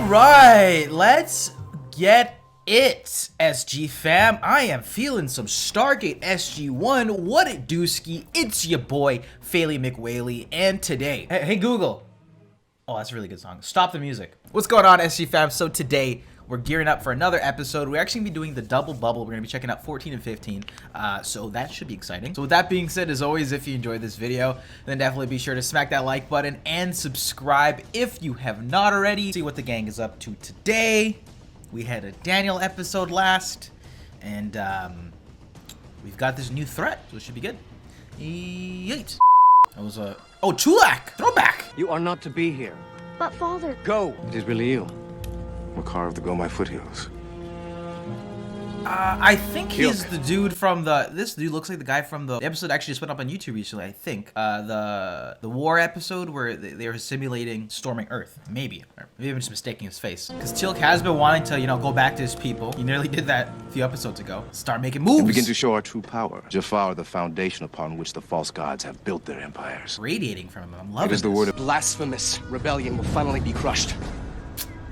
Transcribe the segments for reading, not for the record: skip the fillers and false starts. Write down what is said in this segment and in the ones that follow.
right, let's get it, SG fam. I am feeling some Stargate SG-1. What it dooski? It's your boy, Failey McWhaley, and today, hey Google. Oh, that's a really good song. Stop the music. What's going on, SG fam? So today, we're gearing up for another episode. We're actually going to be doing the double bubble. We're going to be checking out 14 and 15. So that should be exciting. So with that being said, as always, if you enjoyed this video, then definitely be sure to smack that like button and subscribe if you have not already. See what the gang is up to today. We had a Daniel episode last, and we've got this new threat, so it should be good. Yeet. That was a... Oh, Chulak! Throwback! You are not to be here. But father... Go! It is really you. We're carved to go my foothills. I think he's the dude from the... This dude looks like the guy from the episode actually just went up on YouTube recently, I think. The war episode where they were simulating storming Earth. Maybe. Or maybe I'm just mistaking his face. Because Teal'c has been wanting to, you know, go back to his people. He nearly did that a few episodes ago. Start making moves. And begin to show our true power. Jafar, the foundation upon which the false gods have built their empires. Radiating from him. I'm loving It is the word of... Blasphemous rebellion will finally be crushed.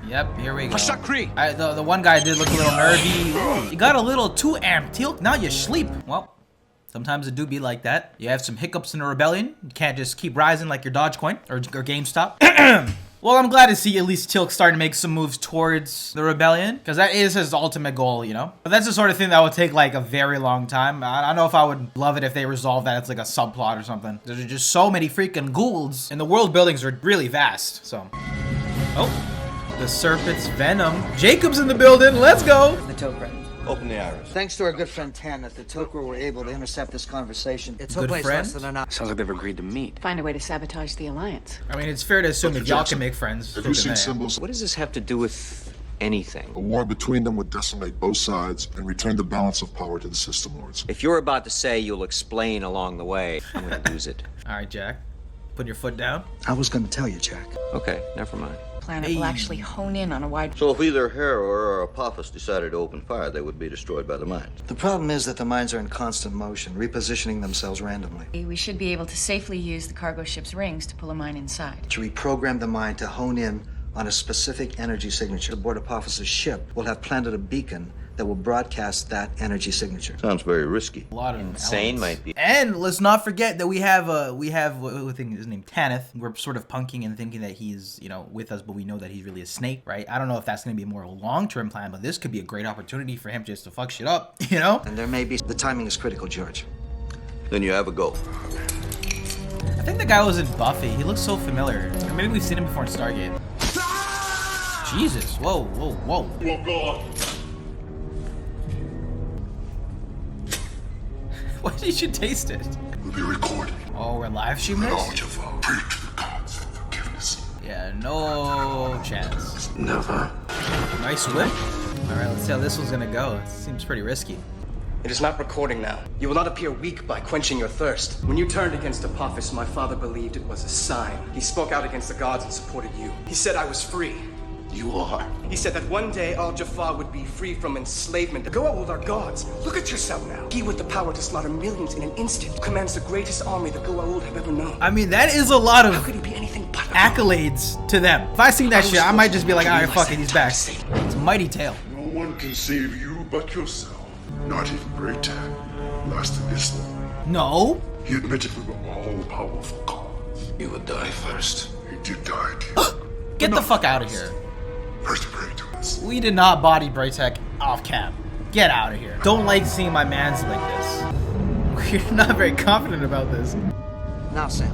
Yep, here we go. Hashakri! The one guy did look a little nervy. You got a little too amped, Teal'c. Now you sleep. Well, sometimes it do be like that. You have some hiccups in a rebellion. You can't just keep rising like your Dogecoin or GameStop. Well, I'm glad to see at least Teal'c starting to make some moves towards the rebellion, because that is his ultimate goal, you know? But that's the sort of thing that would take like a very long time. I don't know if I would love it if they resolve that it's like a subplot or something. There's just so many freaking ghouls, and the world buildings are really vast, so. Oh. The Serpent's Venom. Jacob's in the building. Let's go. The Tok'ra. Open the iris. Thanks to our good friend Tanith, the Tok'ra were able to intercept this conversation. It took Good place friend? less than an hour. Sounds like they've agreed to meet. Find a way to sabotage the alliance. I mean, it's fair to assume if y'all can make friends. Have you seen symbols? What does this have to do with anything? A war between them would decimate both sides and return the balance of power to the system lords. If you're about to say you'll explain along the way, I'm going to lose it. All right, Jack. Put your foot down. I was going to tell you, Jack. Okay, never mind. Planet will actually hone in on a wide... So if either Harrow or Apophis decided to open fire, they would be destroyed by the mines. The problem is that the mines are in constant motion, repositioning themselves randomly. We should be able to safely use the cargo ship's rings to pull a mine inside. To reprogram the mine to hone in on a specific energy signature, aboard Apophis's ship will have planted a beacon that will broadcast that energy signature. Sounds very risky. A lot of Insane elements. might be. And let's not forget that we have I think his name Tanith. We're sort of punking and thinking that he's, you know, with us, but we know that he's really a snake, right? I don't know if that's going to be a more long-term plan, but this could be a great opportunity for him just to fuck shit up, you know? And there may be... The timing is critical, George. Then you have a go. I think the guy was in Buffy. He looks so familiar. Or maybe we've seen him before in Stargate. Jesus. Whoa, whoa, whoa. Oh, God. Why did you taste it? We'll be recorded. Oh, we're live streaming Lord this? Jafar, pray to the gods for forgiveness. Yeah, no chance. Never. Nice whip. All right, let's see how this one's gonna go. It seems pretty risky. It is not recording now. You will not appear weak by quenching your thirst. When you turned against Apophis, my father believed it was a sign. He spoke out against the gods and supported you. He said I was free. You are. He said that one day all Jafar would be free from enslavement. Go out with our gods. Look at yourself now. He with the power to slaughter millions in an instant commands the greatest army the Goa'uld have ever known. I mean, that is a lot of How could he be anything but accolades to them. If I seen that shit, I might just be like, alright, fuck it, he's back. It's a mighty tale. No one can save you but yourself. Not even Braytag lasted this long. No. He admitted we were all powerful gods. You would die first. He did die, too. Get the fuck out of here. First pray to us. We did not body Braytech off cam. Get out of here. Don't like seeing my mans like this. We're not very confident about this. Now, Sam.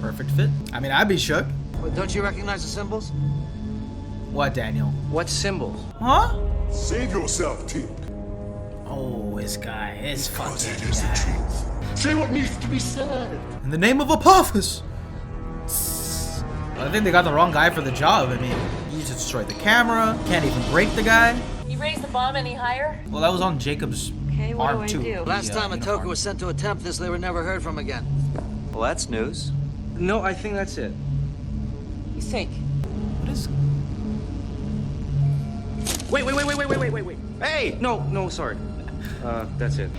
Perfect fit. I mean, I'd be shook. Well, don't you recognize the symbols? What, Daniel? What symbols? Huh? Save yourself, Teal'c. Oh, this guy is Because fucking it is the guy. truth. Say what needs to be said. In the name of Apophis. I think they got the wrong guy for the job. I mean, you just destroyed the camera. Can't even break the guy. You raised the bomb any higher? Well, that was on Jacob's Okay, what arm do I too. do? Last time a uniform. Tok'ra was sent to attempt this, they were never heard from again. Well, that's news. No, I think that's it. You think? What is? Wait. Hey! No, sorry. That's it.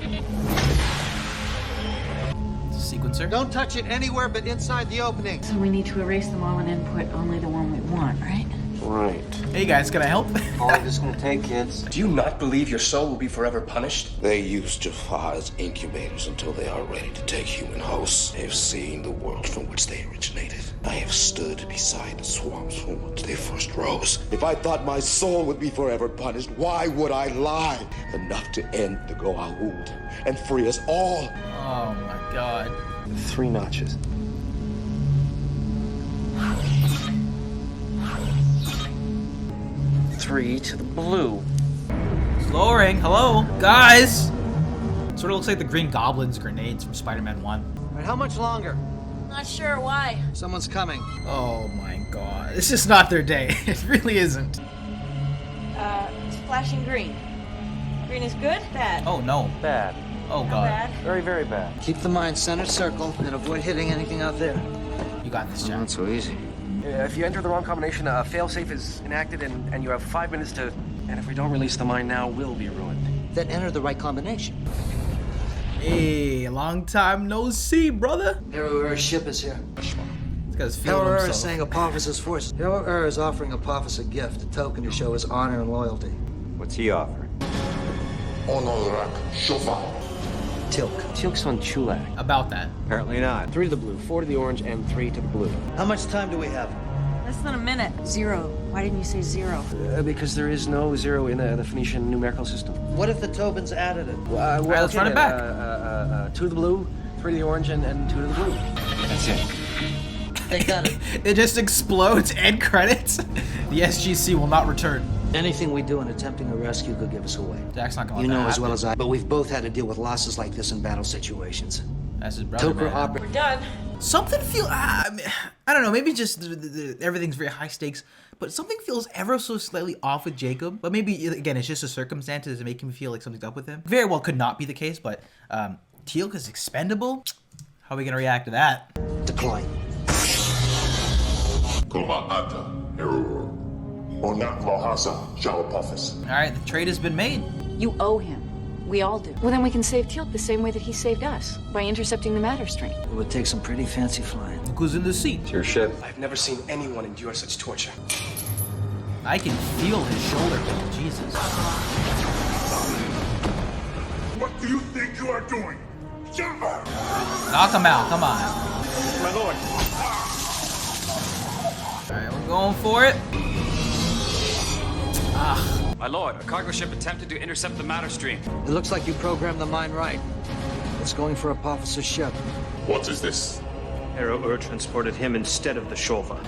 sequencer. Don't touch it anywhere but inside the opening. So we need to erase them all and input only the one we want, right? Right. Hey guys, can I help? How long is this gonna take, kids? Do you not believe your soul will be forever punished? They use Jafar as incubators until they are ready to take human hosts. They have seen the world from which they originated. I have stood beside the swamps from which they first rose. If I thought my soul would be forever punished, why would I lie? Enough to end the Goa'uld and free us all. Oh my god. 3 notches. Three to the blue. Lowering, hello? Guys! Sort of looks like the Green Goblin's grenades from Spider-Man 1. All right, how much longer? Not sure why. Someone's coming. Oh my god. It's just not their day. It really isn't. It's flashing green. Green is good? Bad? Oh no. Bad. Oh How god. bad? Very, very bad. Keep the mind center circle and avoid hitting anything out there. You got this, Jack. Not so easy. If you enter the wrong combination, a failsafe is enacted and you have 5 minutes to... And if we don't release the mine now, we'll be ruined. Then enter the right combination. Hey, long time no see, brother. Hero ship is here. This guy's feeling Hero is himself. saying Apophysis forces. Hero is offering Apophis a gift, a token to show his honor and loyalty. What's he offering? Honorak Shofar. Tilk. Teal'c's on Chulak. About that. Apparently not. 3 to the blue, 4 to the orange, and 3 to the blue. How much time do we have? Less than a minute. 0. Why didn't you say 0? Because there is no 0 in the Phoenician numerical system. What if the Tobins added it? Well, let's run it back. 2 to the blue, 3 to the orange, and 2 to the blue. That's it. They got it. It just explodes. End credits. The SGC will not return. Anything we do in attempting a rescue could give us away. Jack's not gonna You let know that as well happen. as I, but we've both had to deal with losses like this in battle situations. That's his brother, Toker man. operated. We're done. Something feel I don't know, maybe just everything's very high stakes, but something feels ever so slightly off with Jacob. But maybe again, it's just the circumstances that make him feel like something's up with him. Very well could not be the case, but Teal'c is expendable. How are we gonna react to that? Decline. Kula'ata Erur. Onak Mohasa Shalapophis. All right, the trade has been made. You owe him. We all do. Well, then we can save Teal'c the same way that he saved us, by intercepting the matter stream. It would take some pretty fancy flying. Look who's in the seat. It's your ship. I've never seen anyone endure such torture. I can feel his shoulder pain. Jesus. What do you think you are doing? Jumper! Knock him out. Come on. My lord. All right, we're going for it. Ah. My lord, a cargo ship attempted to intercept the matter stream. It looks like you programmed the mine right. It's going for Apophysis ship. What is this? Hero transported him instead of the Shova.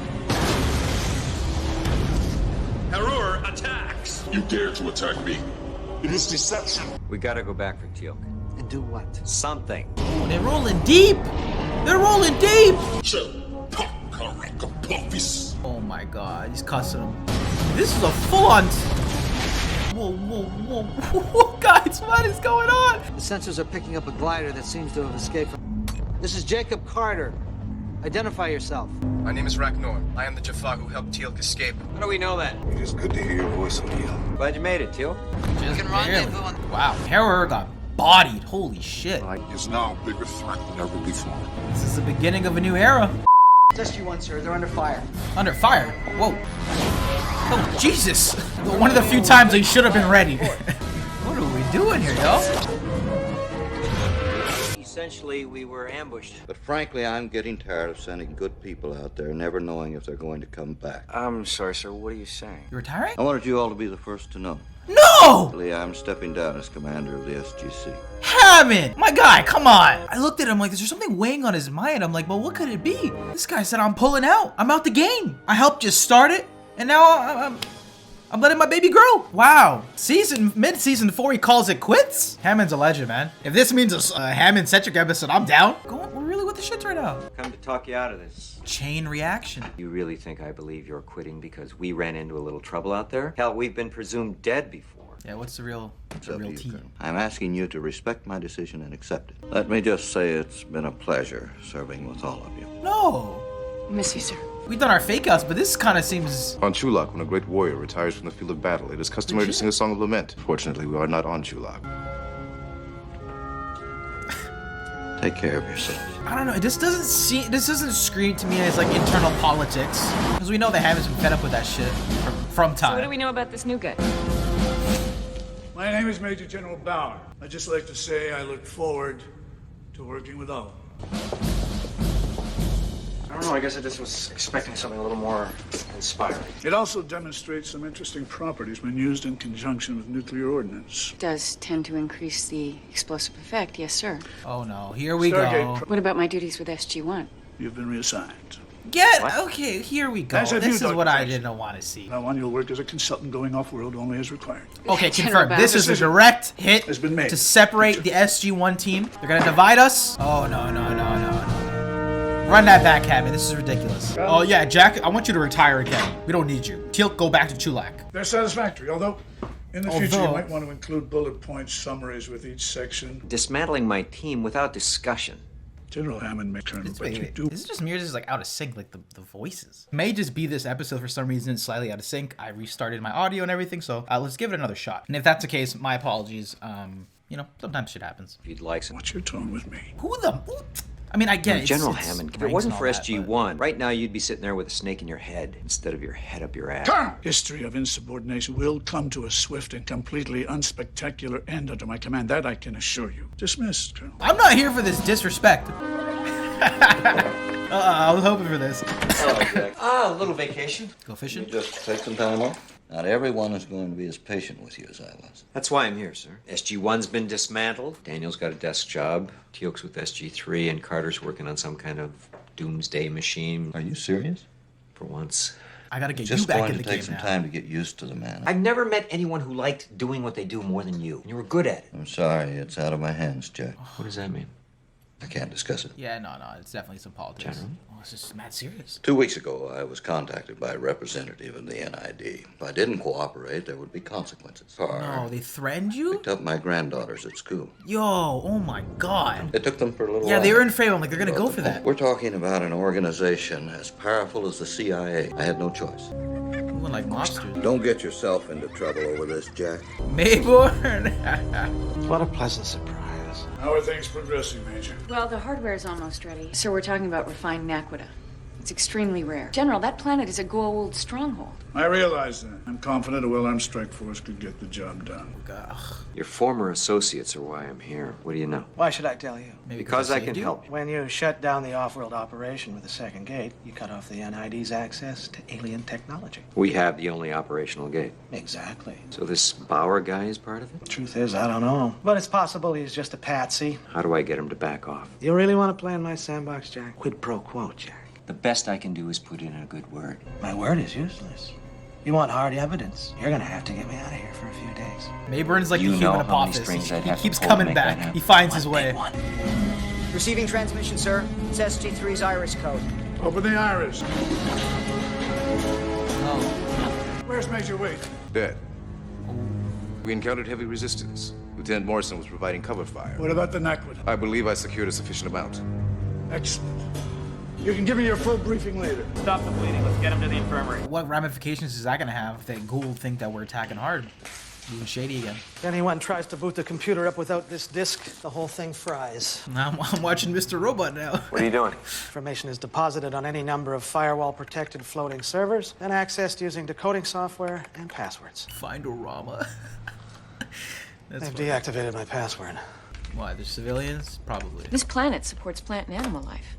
Harur attacks! You dare to attack me? It is deception. We gotta go back for Teal'c. And do what? Something. Oh, they're rolling deep. They're rolling deep. Oh my god, he's cussing him. This is a full-on... Whoa, whoa, whoa, whoa, guys, what is going on? The sensors are picking up a glider that seems to have escaped from... This is Jacob Carter. Identify yourself. My name is Ragnar. I am the Jafar who helped Teal'c escape. How do we know that? It is good to hear your voice, O'Neill. Glad you made it, Teal'c. Just can barely. rendezvous on- Wow, Harrower got bodied. Holy shit. Is now a bigger threat than ever before. This is the beginning of a new era. SG-1, sir. They're under fire. Under fire. Whoa. Oh, Jesus. One of the few times they should have been ready. What are we doing here, yo? Essentially, we were ambushed. But frankly, I'm getting tired of sending good people out there, never knowing if they're going to come back. I'm sorry, sir. What are you saying? You retiring? I wanted you all to be the first to know. No! I'm stepping down as commander of the SGC. Hammond! My guy, come on! I looked at him like, is there something weighing on his mind? I'm like, well, what could it be? This guy said, I'm pulling out. I'm out the game. I helped just start it, and now I'm letting my baby grow. Wow. Mid-season 4, he calls it quits? Hammond's a legend, man. If this means a Hammond-centric episode, I'm down. We're really with the shits right now. Come to talk you out of this. Chain reaction. You really think I believe you're quitting because we ran into a little trouble out there? Hell, we've been presumed dead before. Yeah, what's the real tea? I'm asking you to respect my decision and accept it. Let me just say it's been a pleasure serving with all of you. No. Miss you, sir. We've done our fake outs, but this kind of seems... On Chulak, when a great warrior retires from the field of battle, it is customary to sing a song of lament. Fortunately, we are not on Chulak. Take care of yourself. I don't know. This doesn't scream to me as like internal politics, because we know they haven't been fed up with that shit from time. So what do we know about this new guy? My name is Major General Bauer. I'd just like to say I look forward to working with all of you. I don't know, I guess I just was expecting something a little more inspiring. It also demonstrates some interesting properties when used in conjunction with nuclear ordnance. Does tend to increase the explosive effect, yes, sir. Oh no, here we Stargate go. What about my duties with SG-1? You've been reassigned. Okay, here we go. As have This you, is Dr. what I Jackson. didn't want to see. Now on, you'll work as a consultant going off-world only as required. Okay, General confirmed. This is a Decision direct hit has been made. to separate the SG-1 team. They're gonna divide us. Oh no. Run that back, Hammond. This is ridiculous. Oh yeah, Jack, I want you to retire again. We don't need you. Teal, go back to Chulak. They're satisfactory, although in the future you might want to include bullet point summaries with each section. Dismantling my team without discussion. General Hammond may turn, but you Wait, do. this is just me or is this like out of sync, like the voices? May just be this episode for some reason slightly out of sync. I restarted my audio and everything, so let's give it another shot. And if that's the case, my apologies. You know, sometimes shit happens. If you'd like some. What's your tone with me? Who? I mean, I get it. General it's Hammond, if it ranks wasn't and for all that, SG-1, right now you'd be sitting there with a snake in your head instead of your head up your ass. Colonel! History of insubordination will come to a swift and completely unspectacular end under my command. That I can assure you. Dismissed, Colonel. I'm not here for this disrespect. I was hoping for this. Hello, Jack. Ah, a little vacation. Go fishing? You just take some time off. Not everyone is going to be as patient with you as I was. That's why I'm here, sir. SG-1's been dismantled. Daniel's got a desk job. Teal'c's with SG-3, and Carter's working on some kind of doomsday machine. Are you serious? For once. I gotta get Just you back going in to the take game some now. time to get used to the man. I've never met anyone who liked doing what they do more than you. You were good at it. I'm sorry, it's out of my hands, Jack. What does that mean? I can't discuss it. Yeah, no, it's definitely some politics. General? Oh, this is mad serious. 2 weeks ago, I was contacted by a representative of the NID. If I didn't cooperate, there would be consequences. No, they threatened you? Picked up my granddaughters at school. Yo, oh my god. It took them for a little while. Yeah, they were in frame. I'm like, they're gonna go for that. We're talking about an organization as powerful as the CIA. I had no choice. Moving like monsters. Don't get yourself into trouble over this, Jack. Mayborn. What a pleasant surprise. How are things progressing, Major? Well, the hardware is almost ready. So we're talking about refined naquita. It's extremely rare. General, that planet is a Goa'uld stronghold. I realize that. I'm confident a well-armed strike force could get the job done. Your former associates are why I'm here. What do you know? Why should I tell you? Maybe Because I they can do. help you. When you shut down the off-world operation with the second gate, you cut off the NID's access to alien technology. We have the only operational gate. Exactly. So this Bauer guy is part of it? Truth is, I don't know. But it's possible he's just a patsy. How do I get him to back off? You really want to play in my sandbox, Jack? Quid pro quo, Jack. The best I can do is put in a good word. My word is useless. You want hard evidence? You're gonna have to get me out of here for a few days. Mayburn's like You the know human how many Apophis. strings I'd He have to keeps pull to coming make that back. happen. He finds his way. Receiving transmission, sir. It's SG-3's iris code. Open the iris. Oh. Where's Major Wade? Dead. We encountered heavy resistance. Lieutenant Morrison was providing cover fire. What about the naquita? I believe I secured a sufficient amount. Excellent. You can give me your full briefing later. Stop the bleeding. Let's get him to the infirmary. What ramifications is that gonna have if they Gould think that we're attacking hard? Moving shady again. If anyone tries to boot the computer up without this disk, the whole thing fries. I'm watching Mr. Robot now. What are you doing? Information is deposited on any number of firewall-protected floating servers and accessed using decoding software and passwords. Find-O-Rama. They've That's funny. deactivated my password. Why, there's civilians? Probably. This planet supports plant and animal life.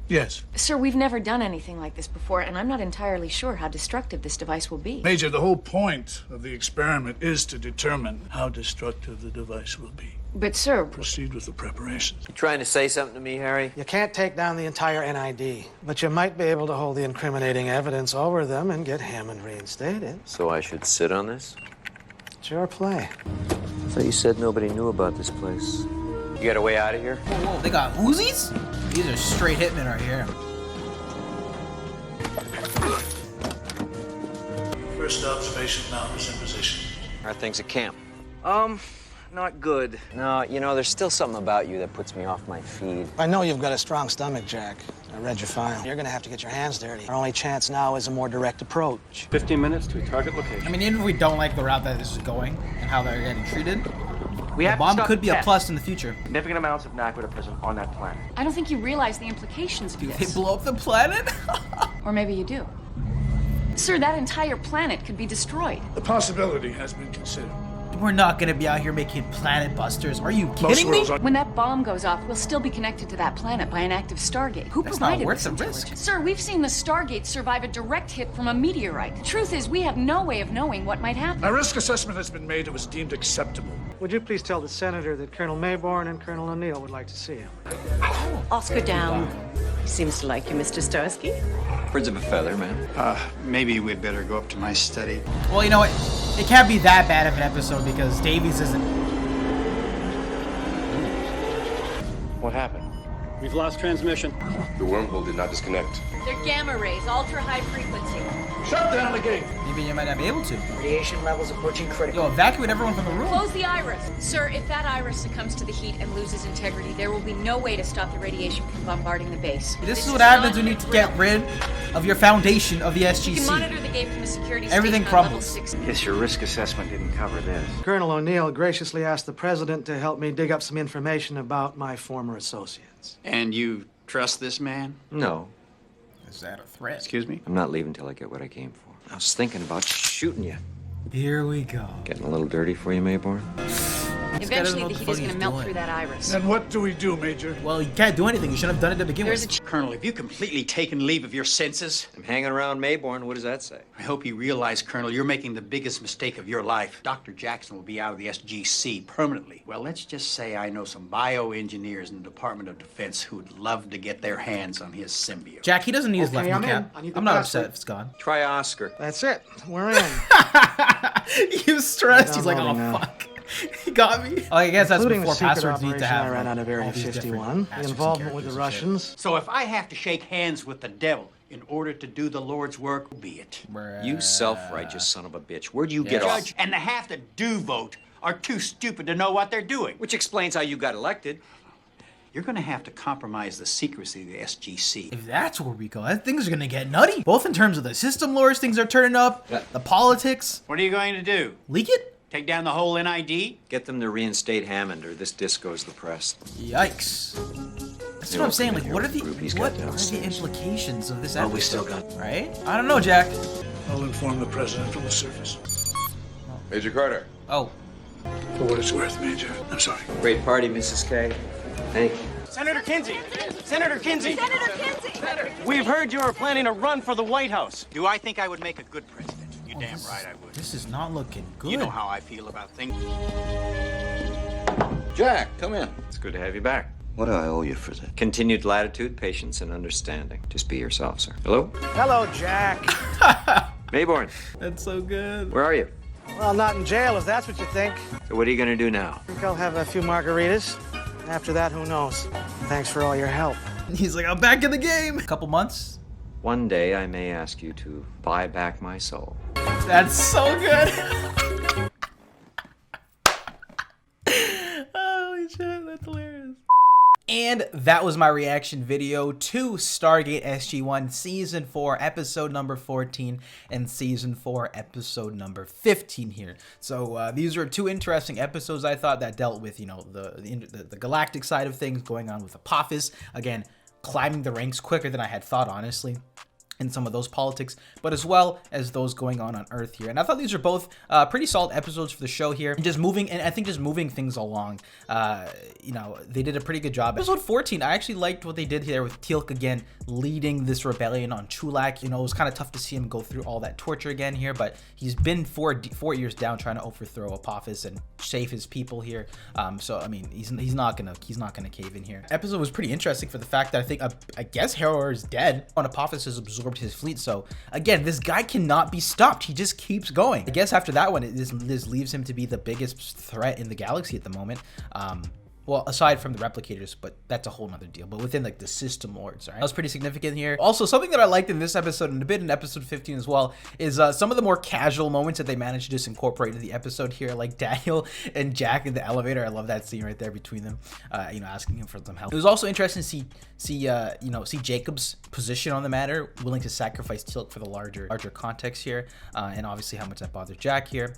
Yes. Sir, we've never done anything like this before, and I'm not entirely sure how destructive this device will be. Major, the whole point of the experiment is to determine how destructive the device will be. But, sir... Proceed with the preparations. You trying to say something to me, Harry? You can't take down the entire NID, but you might be able to hold the incriminating evidence over them and get Hammond reinstated. So I should sit on this? It's your play. I thought you said nobody knew about this place. You got a way out of here? Whoa, they got Uzis? These are straight hitmen right here. First observation mount is in position. How are things at camp? Not good. No, you know, there's still something about you that puts me off my feed. I know you've got a strong stomach, Jack. I read your file. You're gonna have to get your hands dirty. Our only chance now is a more direct approach. 15 minutes to a target location. I mean, even if we don't like the route that this is going and how they're getting treated, We The have to bomb stop could the be a test. plus in the future. Significant amounts of naquit are present on that planet. I don't think you realize the implications of They this. blow up the planet? Or maybe you do. Sir, that entire planet could be destroyed. The possibility has been considered. We're not gonna be out here making planet busters. Are you Most kidding me? worlds are- When that bomb goes off, we'll still be connected to that planet by an active Stargate. Who That's not provided worth this the intelligence? risk. Sir, we've seen the Stargate survive a direct hit from a meteorite. The truth is, we have no way of knowing what might happen. A risk assessment has been made. It was deemed acceptable. Would you please tell the senator that Colonel Mayborn and Colonel O'Neill would like to see him? Oscar down. He seems to like you, Mr. Starsky. Birds of a feather, man. Maybe we'd better go up to my study. Well, you know what? It can't be that bad of an episode because Davies isn't. What happened? We've lost transmission. The wormhole did not disconnect. They're gamma rays, ultra high frequency. Shut down the gate. Maybe you might not be able to. Radiation levels approaching critical. Yo, evacuate everyone from the room. Close the iris. Sir, if that iris succumbs to the heat and loses integrity, there will be no way to stop the radiation from bombarding the base. This is what happens when you get rid of your foundation of the You can SGC. monitor the gate from the security Everything station on level crumbles. 6. Guess your risk assessment didn't cover this. Colonel O'Neill graciously asked the president to help me dig up some information about my former associates. And you trust this man? No, Is that a threat? Excuse me? I'm not leaving till I get what I came for. I was thinking about shooting you. Here we go. Getting a little dirty for you, Mayborn? Eventually, know the what the heat fuck is going he's to melt doing. through that iris. Then what do we do, Major? Well, you can't do anything. You shouldn't have done it to begin There's a with. Colonel, have you completely taken leave of your senses? I'm hanging around Mayborn. What does that say? I hope you realize, Colonel, you're making the biggest mistake of your life. Dr. Jackson will be out of the SGC permanently. Well, let's just say I know some bioengineers in the Department of Defense who would love to get their hands on his symbiote. Jack, he doesn't need his Okay, left I'm kneecap. in. I need the I'm not password. upset if it's gone. Try Oscar. That's it. We're in. He was stressed. He's like, oh, Downloading now. fuck. He got me. Oh, I guess that's Including before the secret passwords need to operation have. I ran like, out of Area all these different 51, the passwords and involvement with the characters and shit. Russians. So if I have to shake hands with the devil in order to do the Lord's work, be it. You self-righteous son of a bitch. Where'd you get off? Judge and the half that do vote are too stupid to know what they're doing. Which explains how you got elected. You're going to have to compromise the secrecy of the SGC. If that's where we go, things are gonna get nutty. Both in terms of the system lores, things are turning up. The politics. What are you going to do? Leak it? Take down the whole NID? Get them to reinstate Hammond, or this disc goes to the press. Yikes. That's what I'm saying. Like, what are the Groupies what got are the downstairs. implications of this Well, episode? we still got. Right? I don't know, Jack. I'll inform the president from the surface. Major Carter. Oh. For what it's worth, Major. I'm sorry. Great party, Mrs. K. Thank you. Senator Kinsey! Senator Kinsey! Senator Kinsey! We've heard you are planning a run for the White House. Do I think I would make a good president? You damn right I would. This is not looking good. You know how I feel about things. Jack, come in. It's good to have you back. What do I owe you for that? Continued latitude, patience, and understanding. Just be yourself, sir. Hello? Hello, Jack. Mayborn, That's so good. where are you? Well, not in jail, if that's what you think. So what are you gonna do now? I think I'll have a few margaritas. After that, who knows? Thanks for all your help. He's like, I'm back in the game. A couple months. One day I may ask you to buy back my soul. That's so good. Holy shit, that's hilarious. And that was my reaction video to Stargate SG-1 Season 4, Episode number 14, and Season 4, Episode number 15 here. So these are two interesting episodes, I thought, that dealt with, you know, the galactic side of things going on with Apophis. Again, climbing the ranks quicker than I had thought, honestly, in some of those politics, but as well as those going on Earth here. And I thought these are both pretty solid episodes for the show here. And I think just moving things along, you know, they did a pretty good job. Episode 14, I actually liked what they did here with Teal'c again leading this rebellion on Chulak. You know, it was kind of tough to see him go through all that torture again here, but he's been 4 years down trying to overthrow Apophis and save his people here. So I mean, he's not gonna cave in here. Episode was pretty interesting for the fact that I guess Harrower is dead and Apophis has absorbed his fleet. So again, this guy cannot be stopped. He just keeps going. I guess after that one, this leaves him to be the biggest threat in the galaxy at the moment. Well, aside from the replicators, but that's a whole nother deal. But within like the system lords, right? That was pretty significant here. Also, something that I liked in this episode and a bit in episode 15 as well is some of the more casual moments that they managed to just incorporate into the episode here, like Daniel and Jack in the elevator. I love that scene right there between them, you know, asking him for some help. It was also interesting to see Jacob's position on the matter, willing to sacrifice Teal'c for the larger context here, and obviously how much that bothered Jack here.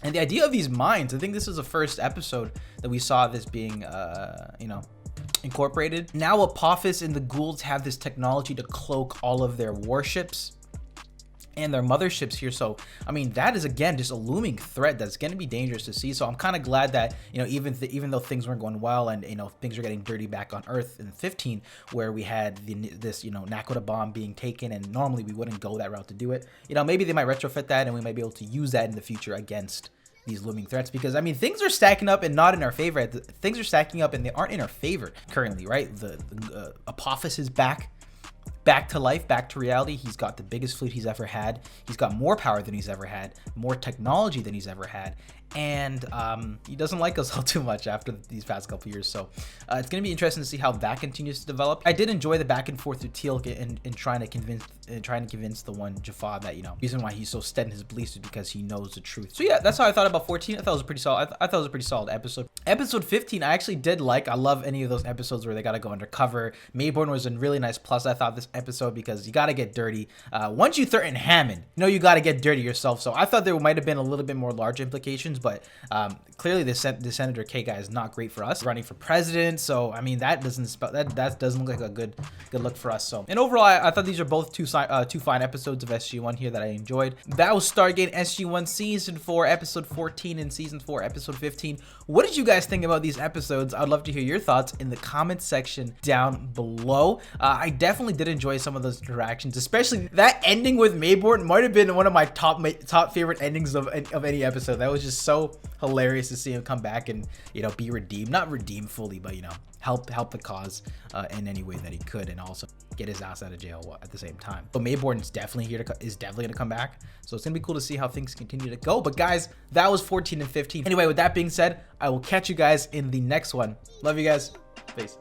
And the idea of these mines, I think this is the first episode that we saw this being, you know, incorporated. Now Apophis and the Goulds have this technology to cloak all of their warships and their motherships here. So I mean, that is again just a looming threat that's going to be dangerous to see. So I'm kind of glad that, you know, even though things weren't going well and, you know, things are getting dirty back on Earth in 15, where we had this, you know, Naquita bomb being taken, and normally we wouldn't go that route to do it. You know, maybe they might retrofit that and we might be able to use that in the future against these looming threats, because I mean, things are stacking up and not in our favor. Things are stacking up and they aren't in our favor currently, right? The Apophis is back to life, back to reality. He's got the biggest fleet he's ever had. He's got more power than he's ever had, more technology than he's ever had, and he doesn't like us all too much after these past couple years. So it's gonna be interesting to see how that continues to develop. I did enjoy the back and forth with Teal'c in trying to convince the one Jaffa that, you know, reason why he's so steady in his beliefs is because he knows the truth. So yeah, that's how I thought about 14. I thought it was a pretty solid. I thought it was a pretty solid episode. Episode 15, I actually did like. I love any of those episodes where they gotta go undercover. Mayborn was a really nice plus, I thought, this episode, because you gotta get dirty. Once you threaten Hammond, you know you gotta get dirty yourself. So I thought there might have been a little bit more large implications, but clearly the Senator K guy is not great for us, running for president. So I mean, that doesn't look like a good look for us. So, and overall, I thought these are both two fine episodes of SG-1 here that I enjoyed. That was Stargate SG-1 Season 4, Episode 14, and Season 4, Episode 15. What did you guys think about these episodes? I'd love to hear your thoughts in the comments section down below. I definitely did enjoy some of those interactions, especially that ending with Mayborn might have been one of my top favorite endings of any episode. That was just so hilarious to see him come back and, you know, be redeemed. Not redeemed fully, but, you know, help the cause in any way that he could, and also get his ass out of jail at the same time. But Mayborn is definitely gonna come back, so it's gonna be cool to see how things continue to go. But guys, that was 14 and 15. Anyway, with that being said, I will catch you guys in the next one. Love you guys. Peace.